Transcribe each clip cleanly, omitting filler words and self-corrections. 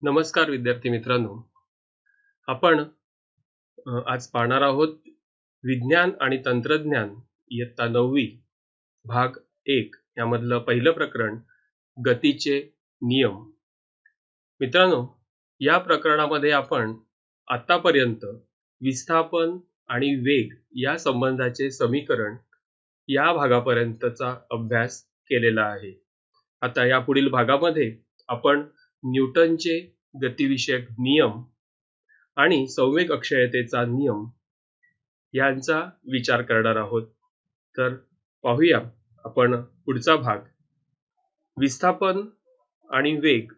नमस्कार विद्यार्थी मित्रांनो. आपण आज पाहणार आहोत विज्ञान आणि तंत्रज्ञान इयत्ता 9वी भाग 1 यामधलं पहिलं प्रकरण गतीचे नियम. मित्रांनो, या प्रकरणामध्ये आपण आतापर्यंत विस्थापन आणि वेग या संबंधाचे समीकरण या भागापर्यंतचा अभ्यास केलेला आहे. आता या पुढील भागामध्ये आपण न्यूटनचे गतिविषयक नियम आणि संवेग अक्षयतेचा नियम यांचा विचार करणार आहोत. तर पाहूया आपण पुढचा भाग. विस्थापन आणि वेग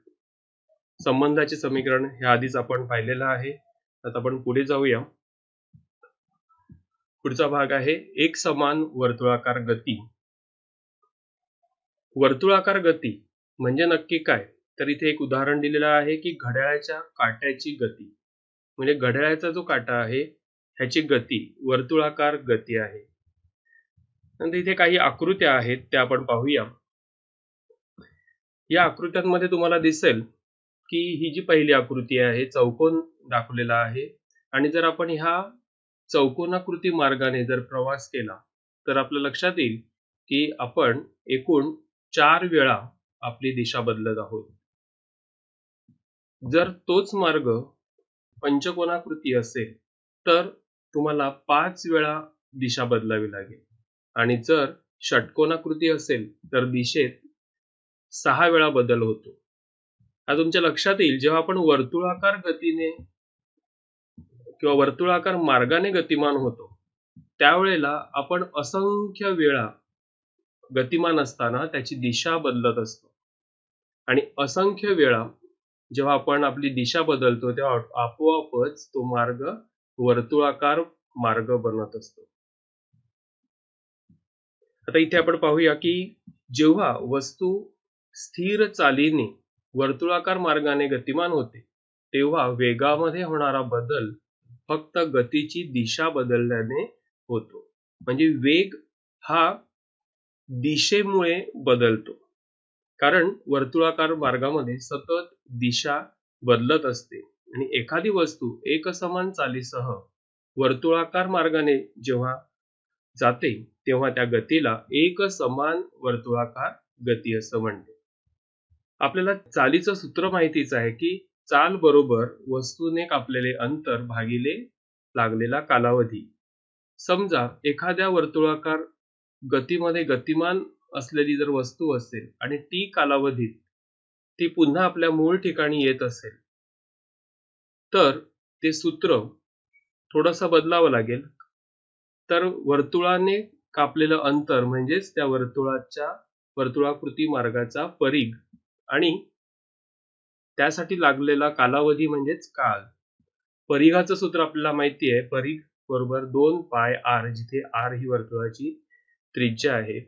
संबंधाचे समीकरण हे आधीच आपण पाहिलेलं आहे. आता आपण पुढे जाऊया. पुढचा भाग आहे एकसमान वर्तुळाकार गती. वर्तुळाकार गती म्हणजे नक्की काय? तर इथे एक उदाहरण दिलेलं आहे की घड्याळाच्या काट्याची गती, म्हणजे घड्याळाचा जो काटा आहे ह्याची गती वर्तुळाकार गती आहे. नंतर इथे काही आकृत्या आहेत त्या आपण पाहूया. या आकृत्यांमध्ये तुम्हाला दिसेल की ही जी पहिली आकृती आहे चौकोन दाखवलेला आहे आणि जर आपण ह्या चौकोनाकृती मार्गाने जर प्रवास केला तर आपल्या लक्षात येईल की आपण एकूण 4 वेळा आपली दिशा बदलत आहोत. जर तोच मार्ग पंचकोनाकृती असेल तर तुम्हाला 5 वेळा दिशा बदलावी लागेल आणि जर षटकोनाकृती असेल तर दिशेत 6 वेळा बदल होतो. आता तुमच्या लक्षात येईल जेव्हा आपण वर्तुळाकार गतीने किंवा वर्तुळाकार मार्गाने गतिमान होतो त्यावेळेला आपण असंख्य वेळा गतिमान असताना त्याची दिशा बदलत असतो आणि असंख्य वेळा जेव्हा आपण आपली दिशा बदलतो तेव्हा आपोआपच तो मार्ग वर्तुळाकार मार्ग बनत असतो. आता इथे आपण पाहूया की जेव्हा वस्तू स्थिर चालीने वर्तुळाकार मार्गाने गतिमान होते तेव्हा वेगामध्ये होणारा बदल फक्त गतीची दिशा बदलल्याने होतो. म्हणजे वेग हा दिशेमुळे बदलतो, कारण वर्तुळाकार मार्गामध्ये सतत दिशा बदलत असते आणि एखादी वस्तू एकसमान चालीसह वर्तुळाकार मार्गाने जेव्हा जाते तेव्हा त्या गतीला एकसमान वर्तुळाकार गती असं म्हणते. आपल्याला चालीचं सूत्र माहितीच आहे की चाल बरोबर वस्तूने कापलेले अंतर भागिले लागलेला कालावधी. समजा एखाद्या वर्तुळाकार गतीमध्ये गतिमान असलेली जर वस्तू असेल आणि टी कालावधीत ती पुन्हा आपल्या मूळ ठिकाणी येत असेल तर ते सूत्र थोडंसं बदलावं लागेल. तर वर्तुळाने कापलेलं अंतर म्हणजेच त्या वर्तुळाकृती मार्गाचा परिघ आणि त्यासाठी लागलेला कालावधी म्हणजेच काल. परिघाचं सूत्र आपल्याला माहिती आहे, परिघ बरोबर 2 पाय r, जिथे r ही वर्तुळाची त्रिज्या आहे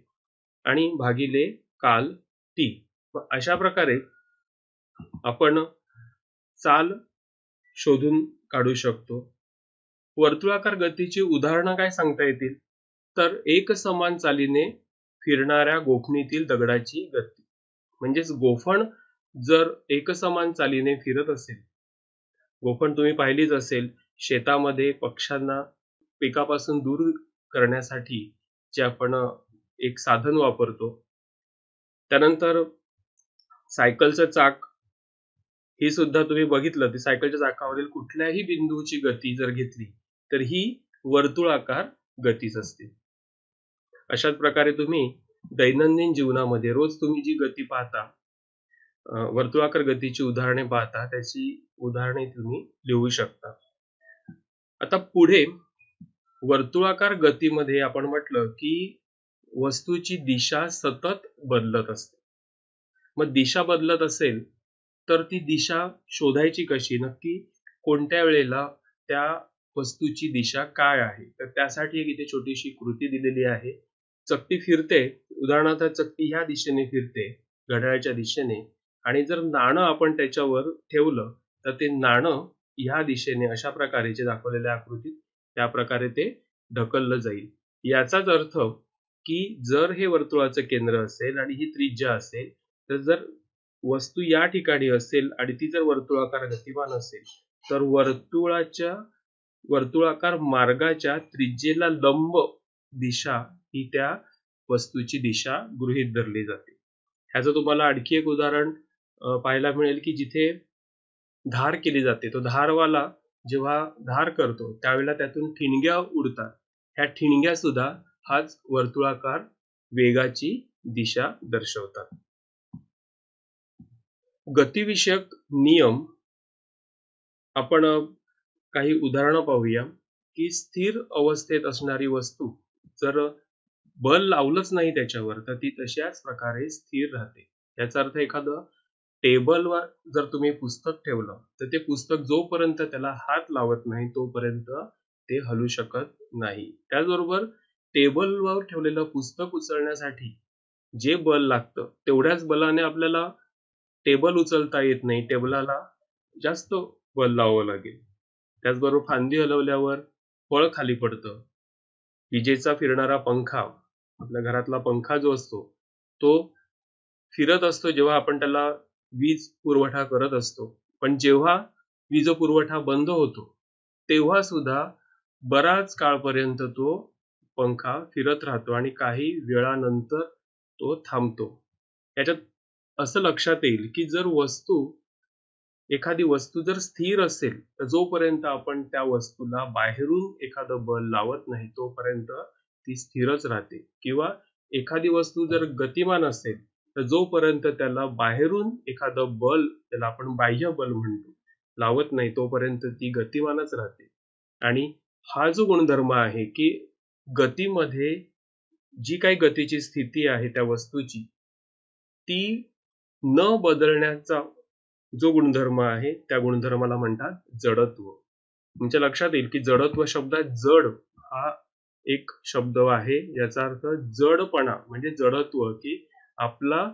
आणि भागिले काल t. अशा प्रकारे आपण चाल शोधून काढू शकतो. वर्तुळाकार गतीची उदाहरणं काय सांगता येतील तर एकसमान चालीने फिरणाऱ्या गोफणीतील दगडाची गती. म्हणजेच गोफण जर एकसमान चालीने फिरत असेल, गोफण तुम्ही पाहिलीच असेल शेतामध्ये पक्ष्यांना पिकापासून दूर करण्यासाठी जे आपण एक साधन वापरतो. त्यानंतर सायकलचं चाक ही सुद्धा तुम्ही बघितलं, ती सायकलच्या चाकावरील कुठल्याही बिंदूची गती जर घेतली तर ही वर्तुळाकार गतीच असते. अशाच प्रकारे तुम्ही दैनंदिन जीवनामध्ये रोज तुम्ही जी गती पाहता, वर्तुळाकार गतीची उदाहरणे पाहता, त्याची उदाहरणे तुम्ही लिहू शकता. आता पुढे वर्तुळाकार गतीमध्ये आपण म्हटलं की वस्तूची दिशा सतत बदलत असते. मग दिशा बदलत असेल तर ती दिशा शोधायची कशी, नक्की कोणत्या वेळेला त्या वस्तूची दिशा काय आहे. तर त्यासाठी एक इथे छोटीशी कृती दिलेली आहे. चकती फिरते, उदाहरणार्थ चकती ह्या दिशेने फिरते घड्याळाच्या दिशेने आणि जर नाणं आपण त्याच्यावर ठेवलं तर ते नाणं ह्या दिशेने अशा प्रकारे जे दाखवलेल्या आकृतीत त्या प्रकारे ते ढकललं जाईल. याचाच अर्थ की जर हे वर्तुळाचं केंद्र असेल आणि ही त्रिज्या असेल तर जर वस्तू या ठिकाणी असेल आणि ती जर वर्तुळाकार गतिमान असेल तर वर्तुळाकार मार्गाच्या त्रिज्येला लंब दिशा ही त्या वस्तूची दिशा गृहीत धरली जाते. ह्याचं तुम्हाला आणखी एक उदाहरण पाहायला मिळेल की जिथे धार केली जाते, तो धारवाला जेव्हा धार करतो त्यावेळेला त्यातून ठिणग्या उडतात. ह्या ठिणग्या सुद्धा हाच वर्तुळाकार वेगाची दिशा दर्शवतात. गतिविषयक नियम आपण काही उदाहरणं पाहूया की स्थिर अवस्थेत असणारी वस्तू जर बल लावलंच नाही त्याच्यावर तर ती तशाच प्रकारे स्थिर राहते. याचा अर्थ एखादं टेबलवर जर तुम्ही पुस्तक ठेवलं तर ते पुस्तक जोपर्यंत त्याला हात लावत नाही तोपर्यंत ते हलू शकत नाही. त्याचबरोबर टेबलवर ठेवलेलं पुस्तक उचलण्यासाठी जे बल लागतं तेवढ्याच बलाने आपल्याला टेबल उचलता येत नाही. टेबलाला जास्त बल लावावं लागेल. त्याचबरोबर फांदी हलवल्यावर फळ खाली पडतं. विजेचा फिरणारा पंखा, आपल्या घरातला पंखा जो असतो तो फिरत असतो जेव्हा आपण त्याला वीज पुरवठा करत असतो. पण जेव्हा वीज पुरवठा बंद होतो तेव्हा सुद्धा बराच काळपर्यंत तो पंखा फिरत राहतो आणि काही वेळानंतर तो थांबतो. याच्यात असं लक्षात येईल की एखादी वस्तू जर स्थिर असेल तर जोपर्यंत आपण त्या वस्तूला बाहेरून एखादं बल लावत नाही तोपर्यंत ती स्थिरच राहते. किंवा एखादी वस्तू जर गतिमान असेल तर जोपर्यंत त्याला बाहेरून एखादं बल, त्याला आपण बाह्य बल म्हणतो, लावत नाही तोपर्यंत ती गतिमानच राहते. आणि हा जो गुणधर्म आहे की गतीमध्ये जी काही गतीची स्थिती आहे त्या वस्तूची ती न बदलण्याचा जो गुणधर्म आहे त्या गुणधर्माला म्हणतात जडत्व. तुमच्या लक्षात येईल की जडत्व शब्दात जड हा एक शब्द आहे. याचा अर्थ जडपणा म्हणजे जडत्व, की आपला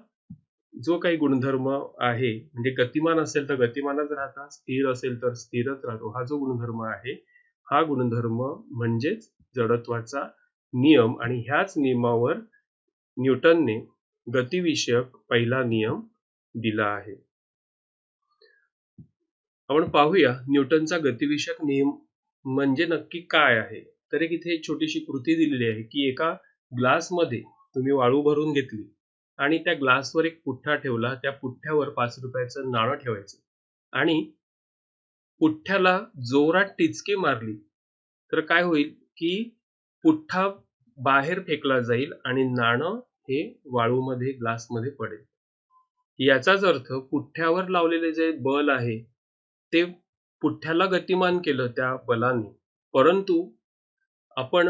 जो काही गुणधर्म आहे म्हणजे गतिमान असेल तर गतिमानच राहतात, स्थिर असेल तर स्थिरच राहतो. हा जो गुणधर्म आहे हा गुणधर्म म्हणजेच जडत्वाचा नियम. आणि ह्याच नियमावर न्यूटनने गतिविषयक पहिला नियम दिला आहे. आपण पाहूया न्यूटनचा गतिविषयक नियम म्हणजे नक्की काय आहे. तर इथे छोटीशी कृती दिलेली आहे की एका ग्लासमध्ये तुम्ही वाळू भरून घेतली आणि त्या ग्लासवर एक पुठ्ठा ठेवला. त्या पुठ्ठ्यावर 5 रुपयाचं नाणं ठेवायचं आणि पुठ्ठ्याला जोरात टिचकी मारली तर काय होईल की पुठ्ठा बाहेर फेकला जाईल आणि नाणं हे वाळूमध्ये, ग्लासमध्ये पडेल. याचाच अर्थ पुठ्ठ्यावर लावलेले जे बल आहे ते पुठ्ठ्याला गतिमान केलं त्या बलाने, परंतु आपण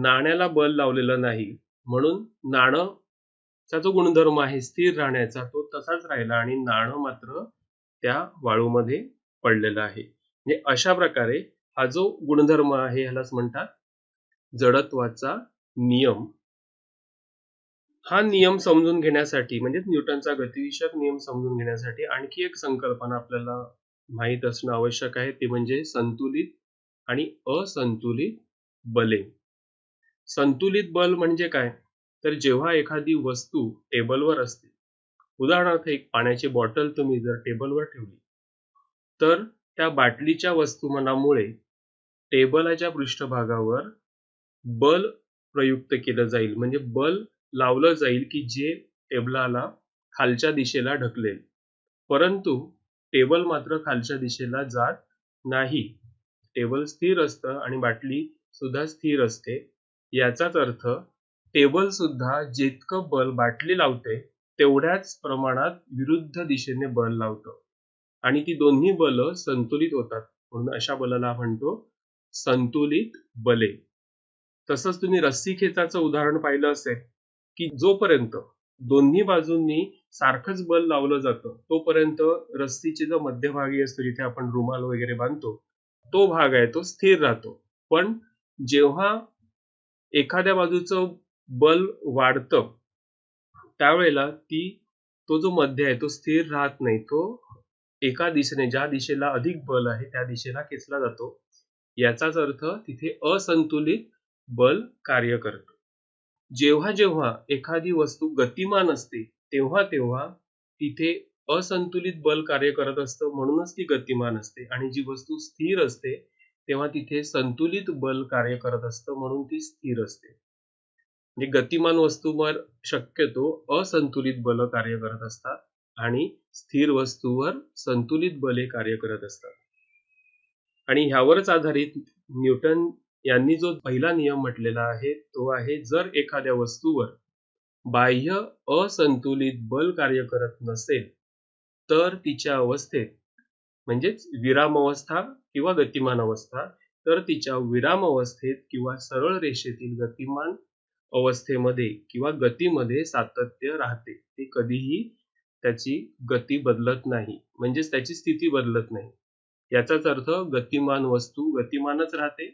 नाण्याला बल लावलेलं नाही म्हणून नाण्याचा जो गुणधर्म आहे स्थिर राहण्याचा तो तसाच राहिला आणि नाणं मात्र त्या वाळूमध्ये पडलेलं आहे. म्हणजे अशा प्रकारे हा जो गुणधर्म आहे ह्यालाच म्हणतात जडत्वाचा नियम. हा नियम समजून घेण्यासाठी म्हणजे न्यूटनचा गतिविषयक नियम समजून घेण्यासाठी आणखी एक संकल्पना आपल्याला माहित असणं आवश्यक आहे, ते म्हणजे संतुलित आणि असंतुलित बले. संतुलित बल म्हणजे काय, तर जेव्हा एखादी वस्तू टेबलवर असते, उदाहरणार्थ एक पाण्याची बॉटल तुम्ही जर टेबलवर ठेवली तर त्या बाटलीच्या वस्तुमानामुळे टेबलाच्या पृष्ठभागावर बल प्रयुक्त केलं जाईल, म्हणजे बल लावलं जाईल की जे टेबलाला खालच्या दिशेला ढकलेल. परंतु टेबल मात्र खालच्या दिशेला जात नाही. टेबल स्थिर असतं आणि बाटली सुद्धा स्थिर असते. याचाच अर्थ टेबल सुद्धा जितकं बल बाटली लावते तेवढ्याच प्रमाणात विरुद्ध दिशेने बल लावतं आणि ती दोन्ही बल संतुलित होतात. म्हणून अशा बलाला म्हणतो संतुलित बले. तसंच तुम्ही रस्सी खेचाचं उदाहरण पाहिलं असेल की जोपर्यंत दोन्ही बाजूंनी सारखंच बल लावलं जातं तोपर्यंत रस्सीची जो मध्यभागी असतो जिथे आपण रुमाल वगैरे बांधतो तो भाग आहे तो स्थिर राहतो. पण जेव्हा एखाद्या बाजूचं बल वाढतं त्यावेळेला तो जो मध्य आहे तो स्थिर राहत नाही, तो एका दिशेने ज्या दिशेला अधिक बल आहे त्या दिशेला खेचला जातो. याचाच अर्थ तिथे असंतुलित बल कार्य करतं. जेव्हा जेव्हा एखादी वस्तू गतिमान असते तेव्हा तेव्हा तिथे असंतुलित बल कार्य करत असतं म्हणूनच ती गतिमान असते, आणि जी वस्तू स्थिर असते तेव्हा तिथे संतुलित बल कार्य करत असतं म्हणून ती स्थिर असते. म्हणजे गतिमान वस्तूवर शक्यतो असंतुलित बल कार्य करत असतात आणि स्थिर वस्तूवर संतुलित बले कार्य करत असतात. आणि ह्यावरच आधारित न्यूटन यांनी जो पहिला नियम म्हटलेला आहे तो आहे, जर एखाद्या वस्तूवर बाह्य असंतुलित बल कार्य करत नसेल तर तिच्या अवस्थेत, म्हणजेच विराम अवस्था किंवा गतिमान अवस्था, तर तिच्या विराम अवस्थेत किंवा सरळ रेषेतील गतिमान अवस्थेमध्ये किंवा गतीमध्ये सातत्य राहते. ती कधीही त्याची गती बदलत नाही, म्हणजेच त्याची स्थिती बदलत नाही. याचाच अर्थ गतिमान वस्तू गतिमानच राहते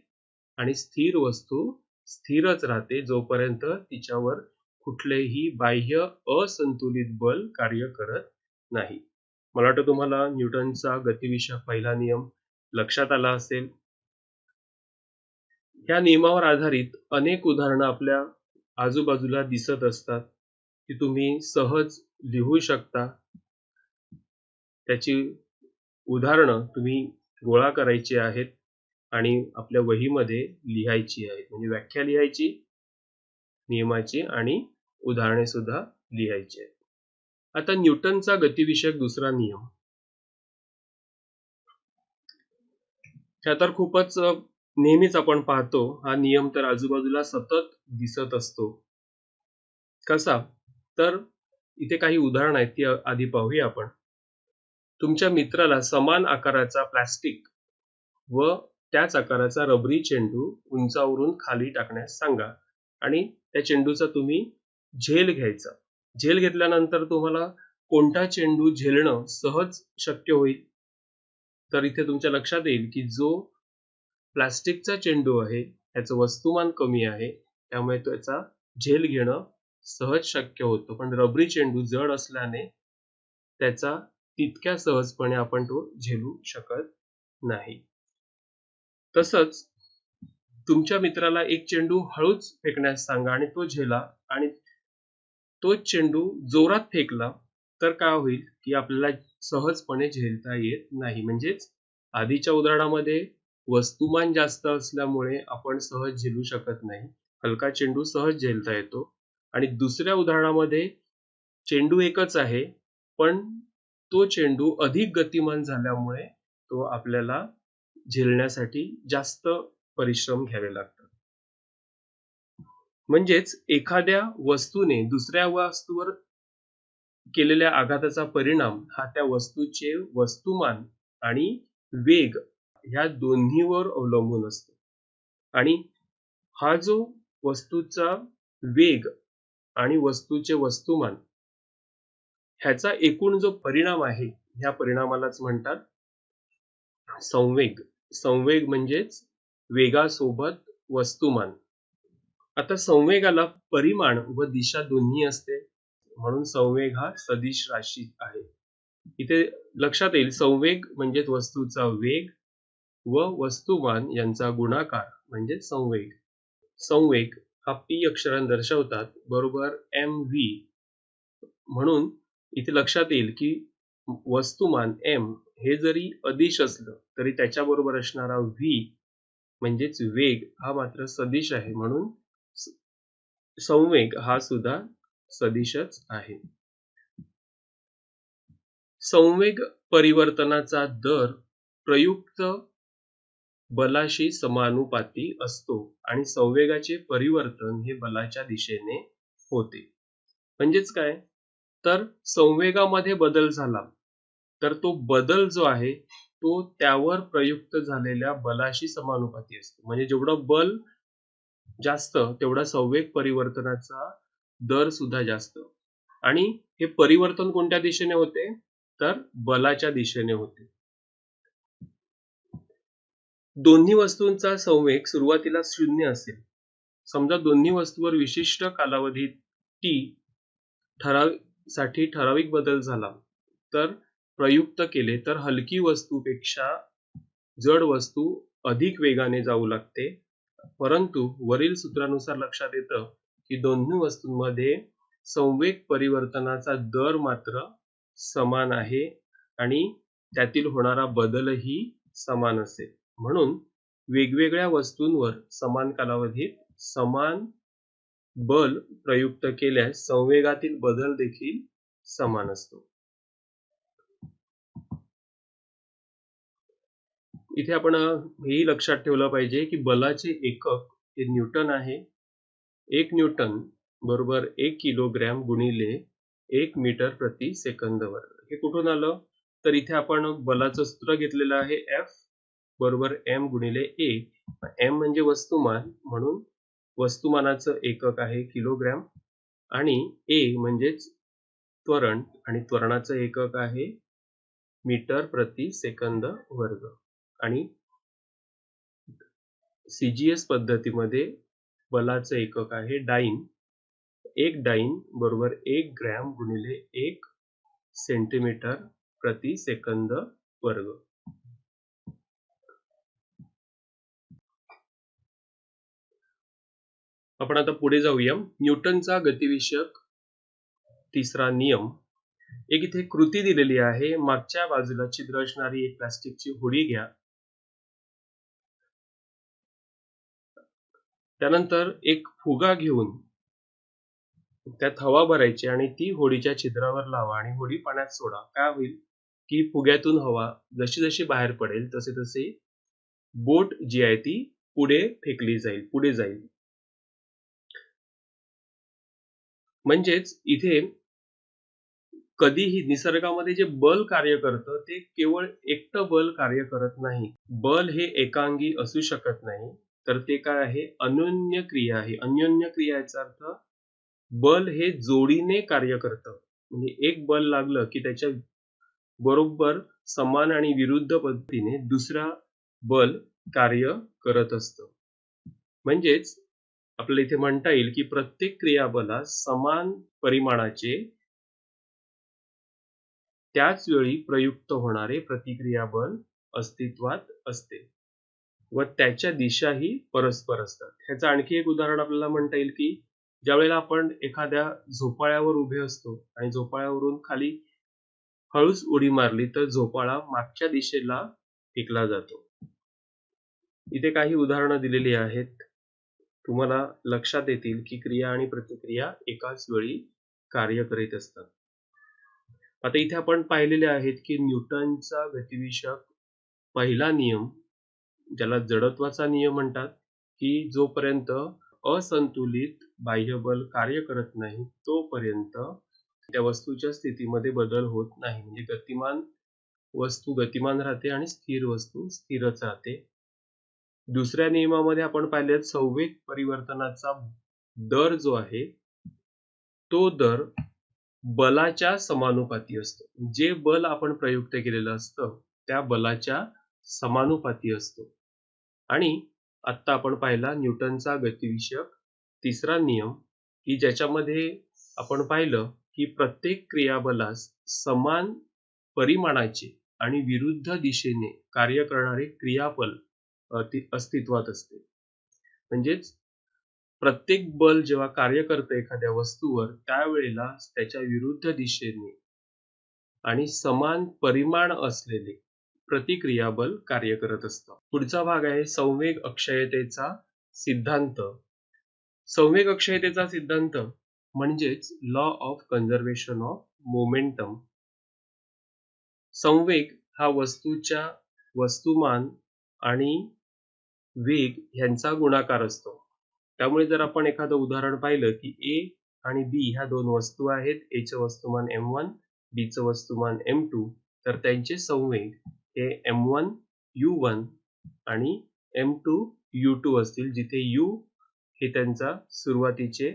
आणि स्थिर वस्तू स्थिरच राहते जोपर्यंत तिच्यावर कुठलेही बाह्य असंतुलित बल कार्य करत नाही. मला वाटतं तुम्हाला न्यूटनचा गतिविषयक पहिला नियम लक्षात आला असेल. या नियमावर आधारित अनेक उदाहरणं आपल्या आजूबाजूला दिसत असतात, ती तुम्ही सहज लिहू शकता. त्याची उदाहरणं तुम्ही गोळा करायची आहेत आणि आपल्या वहीमध्ये लिहायची आहेत. म्हणजे व्याख्या लिहायची नियमाची आणि उदाहरणे सुद्धा लिहायची आहेत. आता न्यूटनचा गतिविषयक दुसरा नियम, हा तर खूपच नेहमीच आपण पाहतो. हा नियम तर आजूबाजूला सतत दिसत असतो. कसा? तर इथे काही उदाहरण आहेत, ती आधी पाहूया आपण. तुमच्या मित्राला समान आकाराचा प्लास्टिक व त्याच आकाराचा रबरी चेंडू उंचावरून खाली टाकण्यास सांगा आणि त्या चेंडूचा तुम्ही झेल घ्यायचा. झेल घेतल्यानंतर तुम्हाला कोणता चेंडू झेलणं सहज शक्य होईल? तर इथे तुमच्या लक्षात येईल की जो प्लास्टिकचा चेंडू आहे त्याचं वस्तुमान कमी आहे, त्यामुळे त्याचा झेल घेणं सहज शक्य होतं. पण रबरी चेंडू जड असल्याने त्याचा तितक्या सहजपणे आपण तो झेलू शकत नाही. तसंच तुमच्या मित्राला एक चेंडू हळूच फेकण्यास सांगा आणि तो झेला, आणि तोच चेंडू जोरात फेकला तर काय होईल की आपल्याला सहजपणे झेलता येत नाही. म्हणजेच आधीच्या उदाहरणामध्ये वस्तुमान जास्त असल्यामुळे आपण सहज झेलू शकत नाही, हलका चेंडू सहज झेलता येतो. आणि दुसऱ्या उदाहरणामध्ये चेंडू एकच आहे पण तो चेंडू अधिक गतिमान झाल्यामुळे तो आपल्याला झेलण्यासाठी जास्त परिश्रम घ्यावे लागतात. म्हणजेच एखाद्या वस्तूने दुसऱ्या वस्तूवर केलेल्या आघाताचा परिणाम हा त्या वस्तूचे वस्तुमान आणि वेग ह्या दोन्हीवर अवलंबून असतो. आणि हा जो वस्तूचा वेग आणि वस्तूचे वस्तुमान ह्याचा एकूण जो परिणाम आहे, ह्या परिणामालाच म्हणतात संवेग. संवेग म्हणजेच वेगासोबत वस्तुमान. आता संवेगाला परिमाण व दिशा दोन्ही असते म्हणून संवेग हा सदिश राशी आहे. इथे लक्षात येईल संवेग म्हणजे वस्तूचा वेग व वस्तुमान यांचा गुणाकार म्हणजे संवेग. संवेग हा p अक्षराने दर्शवतात बरोबर mv. म्हणून इथे लक्षात येईल की वस्तुमान m हे जरी अदिश असलं तरी त्याच्याबरोबर असणारा v म्हणजेच वेग हा मात्र सदिश आहे, म्हणून संवेग हा सुद्धा सदिशच आहे. संवेग परिवर्तनाचा दर प्रयुक्त बलाशी समानुपाती असतो आणि संवेगाचे परिवर्तन हे बलाच्या दिशेने होते. म्हणजेच काय? तर संवेगामध्ये बदल झाला तर तो बदल जो आहे तो त्यावर प्रयुक्त झालेल्या बलाशी समानुपाती असतो. म्हणजे जेवढं बल जास्त तेवढा संवेग परिवर्तनाचा दर सुद्धा जास्त. आणि हे परिवर्तन कोणत्या दिशेने होते? तर बलाच्या दिशेने होते. दोन्ही वस्तूंचा संवेग सुरुवातीला 0 असेल. समजा दोन्ही वस्तूवर विशिष्ट कालावधी t साठी ठराविक बदल झाला तर प्रयुक्त केले तर हलकी वस्तूपेक्षा जड वस्तू अधिक वेगाने जाऊ लागते. परंतु वरील सूत्रानुसार लक्षात येतं की दोन्ही वस्तूंमध्ये संवेग परिवर्तनाचा दर मात्र समान आहे आणि त्यातील होणारा बदलही समान असेल. म्हणून वेगवेगळ्या वस्तूंवर समान कालावधीत समान बल प्रयुक्त केल्यास संवेगातील बदल देखील समान असतो. इथे आपण हेही लक्षात ठेवलं पाहिजे की बलाचे एकक हे न्यूटन आहे. 1 न्यूटन बरोबर 1 किलोग्रॅम गुणिले 1 मीटर प्रति सेकंद वर्ग. हे कुठून आलं? तर इथे आपण बलाचं सूत्र घेतलेलं आहे F बरोबर m गुणिले a. m म्हणजे वस्तुमान, म्हणून वस्तुमानाचं एकक आहे किलोग्रॅम, आणि a म्हणजेच त्वरण, आणि त्वरणाचं एकक आहे मीटर प्रति सेकंद वर्ग. आणि CGS पद्धतीमध्ये बलाचं एकक आहे डाइन. 1 डाइन बरोबर 1 ग्रॅम गुणिले 1 सेंटीमीटर प्रति सेकंद वर्ग. आपण आता पुढे जाऊया. न्यूटनचा गतिविषयक तिसरा नियम. एक इथे कृती दिलेली आहे. मागच्या बाजूला छिद्र असणारी एक प्लास्टिकची होडी घ्या. त्यानंतर एक फुगा घेऊन त्यात हवा भरायची आणि ती होडीच्या छिद्रावर लावा आणि होडी पाण्यात सोडा. काय होईल की फुग्यातून हवा जशी जशी बाहेर पडेल तसे तसे बोट जी आहे ती पुढे फेकली जाईल, पुढे जाईल. म्हणजेच इथे कधीही निसर्गामध्ये जे बल कार्य करतं ते केवळ एकटं बल कार्य करत नाही. बल हे एकांगी असू शकत नाही, तर ते काय आहे? अन्योन्य क्रिया आहे. अन्योन्य क्रिया याचा अर्थ बल हे जोडीने कार्य करतं. म्हणजे एक बल लागलं की त्याच्या बरोबर समान आणि विरुद्ध पद्धतीने दुसरा बल कार्य करत असतं. म्हणजेच आपल्याला इथे म्हणता येईल की प्रत्येक क्रियाबलास समान परिमाणाचे त्याच वेळी प्रयुक्त होणारे प्रतिक्रिया बल अस्तित्वात असते व त्याच्या दिशाही परस्पर असतात. ह्याचं आणखी एक उदाहरण आपल्याला म्हणता येईल की ज्या वेळेला आपण एखाद्या झोपाळ्यावर उभे असतो आणि झोपाळ्यावरून खाली हळूच उडी मारली तर झोपाळा मागच्या दिशेला फेकला जातो. इथे काही उदाहरणं दिलेली आहेत. तुम्हाला लक्षात येतील की क्रिया आणि प्रतिक्रिया एकाच वेळी कार्य करीत असतात. आता इथे आपण पाहिलेले आहेत की न्यूटनचा गतिविषयक पहिला नियम, ज्याला जडत्वाचा नियम म्हणतात, की जोपर्यंत असंतुलित बाह्यबल कार्य करत नाही तोपर्यंत त्या वस्तूच्या स्थितीमध्ये बदल होत नाही. म्हणजे गतिमान वस्तू गतिमान राहते आणि स्थिर वस्तू स्थिरच राहते. दुसऱ्या नियमामध्ये आपण पाहिले संवेग परिवर्तनाचा दर जो आहे तो दर बलाच्या समानुपाती असतो. जे बल आपण प्रयुक्त केलेलं असतं त्या बलाच्या समानुपाती असतो. आणि आता आपण पाहिला न्यूटनचा गतिविषयक तिसरा नियम, की ज्याच्यामध्ये आपण पाहिलं की प्रत्येक क्रियाबलास समान परिमाणाचे आणि विरुद्ध दिशेने कार्य करणारे क्रियाबल अस्तित्वात असते. म्हणजेच प्रत्येक बल जेव्हा कार्य करतं एखाद्या वस्तूवर त्यावेळेला त्याच्या विरुद्ध दिशेने आणि समान परिमाण असलेले प्रतिक्रिया बल कार्य करत असतं. पुढचा भाग आहे संवेग अक्षयतेचा सिद्धांत. संवेग अक्षयतेचा सिद्धांत म्हणजेच law of conservation of momentum. संवेग हा वस्तूच्या वस्तुमान आणि वेग यांचा गुणाकार असतो. त्यामुळे जर आपण एखादं उदाहरण पाहिलं की A आणि B ह्या दोन वस्तू आहेत, A चं वस्तुमान m1, B चं वस्तुमान m2, तर त्यांचे संवेग हे m1 u1 आणि m2 u2 असतील, जिथे u हे त्यांचा सुरुवातीचे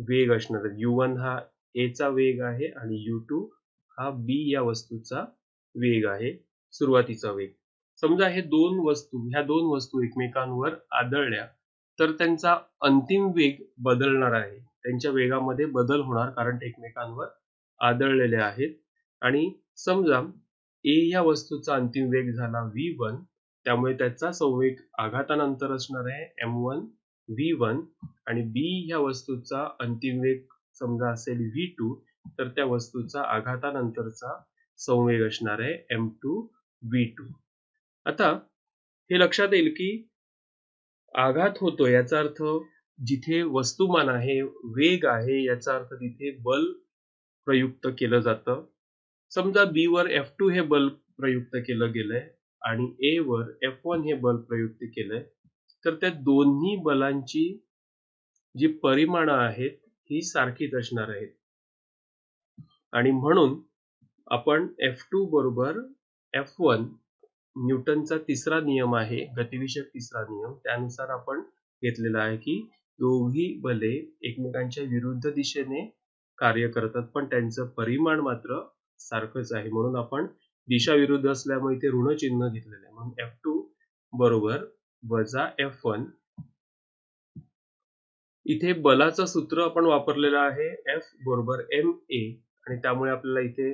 वेग असणार आहेत. u1 हा A चा वेग आहे आणि u2 हा B या वस्तूचा वेग आहे, सुरुवातीचा वेग. समजा ह्या दोन वस्तू एकमेकांवर आदळल्या तर त्यांचा अंतिम वेग बदलणार आहे. त्यांच्या वेगामध्ये बदल होणार, कारण ते एकमेकांवर आदळलेले आहेत. आणि समजा A या वस्तूचा अंतिम वेग झाला v1, त्यामुळे त्याचा संवेग आघातानंतर असणार आहे m1 v1, आणि B या वस्तूचा अंतिम वेग समजा असेल v2, तर त्या वस्तूचा आघातानंतरचा संवेग असणार आहे m2v2. आता हे लक्षात येईल की आघात होतो याचा अर्थ जिथे वस्तुमान आहे, वेग आहे, याचा अर्थ तिथे बल प्रयुक्त केलं जातं. समजा B वर F2 हे बल प्रयुक्त केलं गेलंय आणि A वर F1 हे बल प्रयुक्त केलंय, तर त्या दोन्ही बलांची जी परिमाणं आहेत ही सारखीच असणार आहेत. आणि म्हणून आपण F2 बरोबर F1 न्यूटनचा तिसरा नियम आहे, गतिविषयक तिसरा नियम, त्यानुसार आपण घेतलेला आहे की दोघी बले एकमेकांच्या विरुद्ध दिशेने कार्य करतात, पण त्यांचं परिमाण मात्र सारखंच आहे. म्हणून आपण दिशा विरुद्ध असल्यामुळे इथे ऋण चिन्ह घेतलेलं आहे. म्हणून F2 बरोबर वजा F1. इथे बलाचं सूत्र आपण वापरलेलं आहे F बरोबर ma, आणि त्यामुळे आपल्याला इथे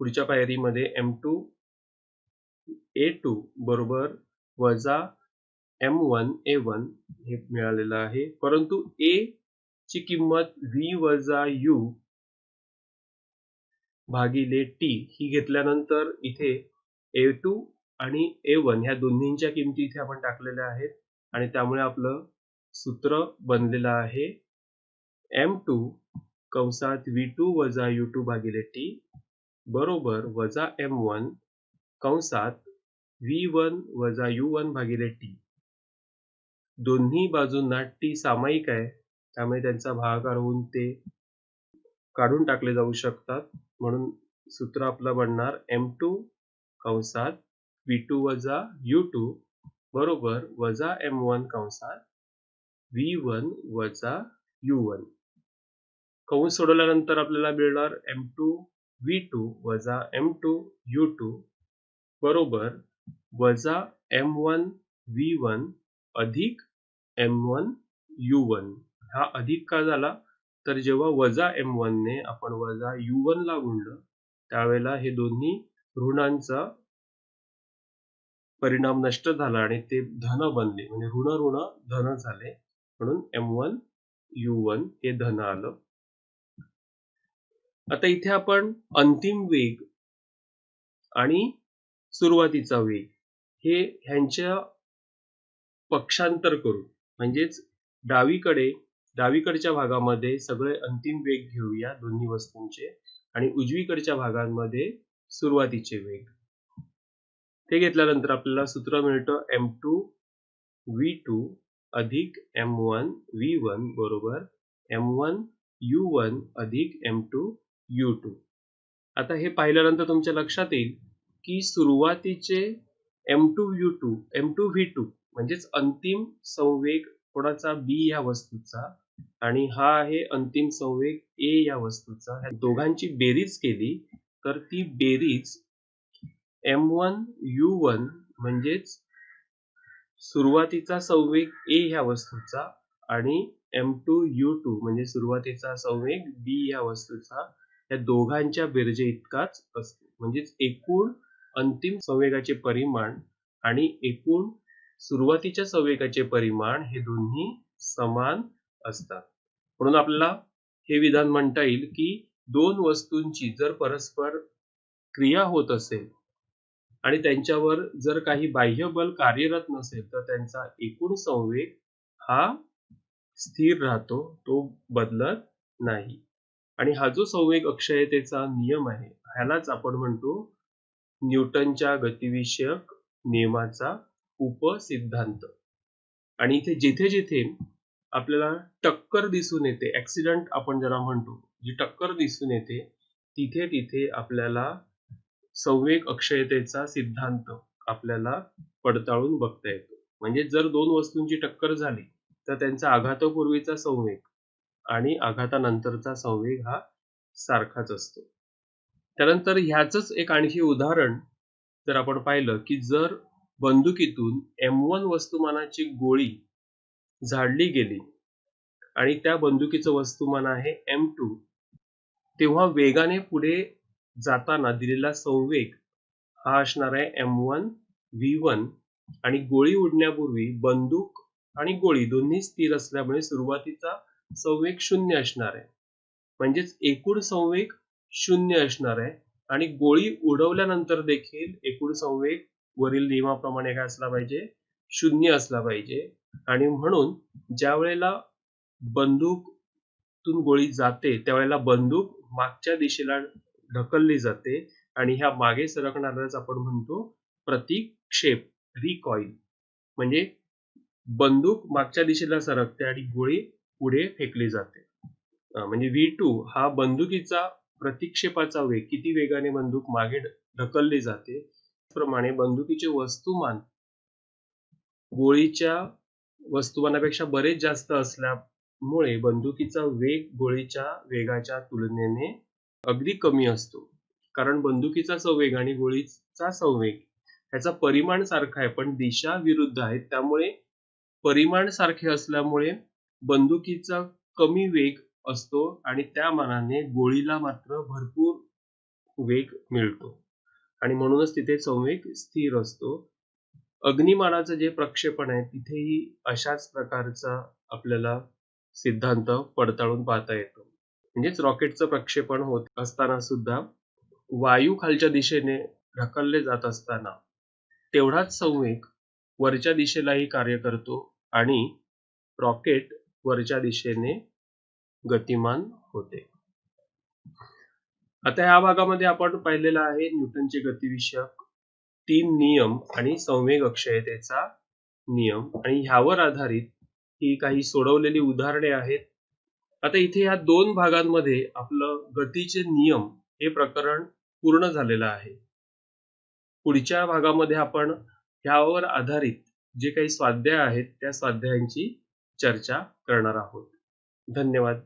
पुढच्या पायरीमध्ये m2 a2 बरोबर वजा m1 a1 हे मिळालेलं आहे. परंतु a ची किंमत v वजा u भागिले t ही घेतल्यानंतर इथे a2 आणि a1 ह्या दोन्हींच्या किमती इथे आपण टाकलेल्या आहेत, आणि त्यामुळे आपलं सूत्र बनलेलं आहे m2 कंसात v2 वजा u2 भागिले t बरोबर वजा m1 कंसात v1 वजा u1 भागिले t. दोन्ही बाजूंना t सामायिक आहे, त्यामुळे त्यांचा भागाकार होऊन ते काढून टाकले जाऊ शकतात. म्हणून सूत्र आपलं बनणार m2 कंसात v2 वजा u2 बरोबर वजा m1 कंसात v1 वजा u1. कंस सोडवल्यानंतर आपल्याला मिळणार m2 v2 वजा m2 u2 बरोबर वजा m1 v1 अधिक m1 u1. हा अधिक का झाला, तर जेव्हा वजा m1 ने आपण वजा u1 ला गुणलं त्यावेळेला हे दोन्ही ऋणांचा परिणाम नष्ट झाला आणि ते धन बनले, म्हणजे ऋण ऋण धन झाले, म्हणून m1 u1 हे धन आलं. आता इथे आपण अंतिम वेग आणि सुरुवातीचा वेग हे ह्यांच्या पक्षांतर करू, म्हणजेच डावीकडच्या भागामध्ये सगळे अंतिम वेग घेऊया दोन्ही वस्तूंचे, आणि उजवीकडच्या भागांमध्ये सुरुवातीचे वेग. ते घेतल्यानंतर आपल्याला सूत्र मिळतं m2 v2 अधिक m1 v1 बरोबर m1 u1 अधिक m2 u2. आता हे पाहिल्यानंतर तुमच्या लक्षात येईल की सुरुवातीचे m2 v2 म्हणजेच अंतिम संवेग कोणाचा, B या वस्तूचा, आणि हा आहे अंतिम संवेग A या वस्तूचा. ह्या दोघांची बेरीज केली तर ती बेरीज m1 u1 म्हणजेच सुरुवातीचा संवेग A ह्या वस्तूचा आणि m2 u2 म्हणजे सुरुवातीचा संवेग B या वस्तूचा, या दोघांच्या बेरजे इतकाच असतो. म्हणजेच एकूण अंतिम संवेगाचे परिमाण आणि एकूण सुरुवातीच्या संवेगाचे परिमाण हे दोन्ही समान असतात. म्हणून आपल्याला हे विधान म्हणता येईल की दोन वस्तूंची जर परस्पर क्रिया होत असेल आणि त्यांच्यावर जर काही बाह्य बल कार्यरत नसेल तर त्यांचा एकूण संवेग हा स्थिर राहतो, तो बदलत नाही. आणि हा जो संवेग अक्षयतेचा नियम आहे ह्यालाच आपण म्हणतो न्यूटनच्या गतिविषयक नियमाचा उपसिद्धांत. आणि इथे जिथे जिथे आपल्याला टक्कर दिसून येते, ऍक्सिडेंट आपण ज्याला म्हणतो, जी टक्कर दिसून येते, तिथे तिथे आपल्याला संवेग अक्षयतेचा सिद्धांत आपल्याला पडताळून बघता येतो. म्हणजे जर दोन वस्तूंची टक्कर झाली तर त्यांचा आघातापूर्वीचा संवेग आणि आघातानंतरचा संवेग हा सारखाच असतो. त्यानंतर ह्याचंच एक आणखी उदाहरण जर आपण पाहिलं की जर बंदुकीतून m1 वस्तुमानाची गोळी झाडली गेली आणि त्या बंदुकीचं वस्तुमान आहे m2, तेव्हा वेगाने पुढे जाताना दिलेला संवेग हा असणार आहे m1 v1, आणि गोळी उडण्यापूर्वी बंदूक आणि गोळी दोन्ही स्थिर असल्यामुळे सुरुवातीचा संवेग 0 असणार आहे. म्हणजेच एकूण संवेग 0 असणार आहे आणि गोळी उडवल्यानंतर देखील एकूण संवेग वरील नियमाप्रमाणे काय असला पाहिजे, 0 असला पाहिजे. आणि म्हणून ज्या वेळेला बंदूकतून गोळी जाते त्यावेळेला बंदूक मागच्या दिशेला ढकलली जाते आणि ह्या मागे सरकणाऱ्यालाच आपण म्हणतो प्रतिक्षेप, रिकॉईल. म्हणजे बंदूक मागच्या दिशेला सरकते आणि गोळी पुढे फेकली जाते. म्हणजे V2 हा बंदुकीचा प्रतिक्षेपाचा वेग, किती वेगाने बंदूक मागे ढकलली जाते, त्याप्रमाणे बंदुकीचे वस्तुमान गोळीच्या वस्तुमानापेक्षा बरेच जास्त असल्यामुळे बंदुकीचा वेग गोळीच्या वेगाच्या तुलनेने अगदी कमी असतो. कारण बंदुकीचा संवेग आणि गोळीचा संवेग ह्याचा परिमाण सारखा आहे पण दिशा विरुद्ध आहेत. त्यामुळे परिमाण सारखे असल्यामुळे बंदुकीचा कमी वेग असतो आणि त्या मानाने गोळीला मात्र भरपूर वेग मिळतो आणि म्हणूनच तिथे संवेग स्थिर असतो. अग्निमानाचं जे प्रक्षेपण आहे तिथेही अशाच प्रकारचा आपल्याला सिद्धांत पडताळून पाहता येतो. म्हणजेच रॉकेटचं प्रक्षेपण होत असताना सुद्धा वायू खालच्या दिशेने ढकलले जात असताना तेवढाच संवेग वरच्या दिशेलाही कार्य करतो आणि रॉकेट वरच्या दिशेने गतिमान होते. आता ह्या भागामध्ये आपण पाहिलेला आहे न्यूटनचे गतिविषयक 3 नियम आणि संवेग अक्षयतेचा नियम आणि ह्यावर आधारित ही काही सोडवलेली उदाहरणे आहेत. आता इथे ह्या 2 भागांमध्ये आपलं गतीचे नियम हे प्रकरण पूर्ण झालेलं आहे. पुढच्या भागामध्ये आपण ह्यावर आधारित जे काही स्वाध्याय आहेत त्या स्वाध्यायांची चर्चा करणार आहोत. धन्यवाद.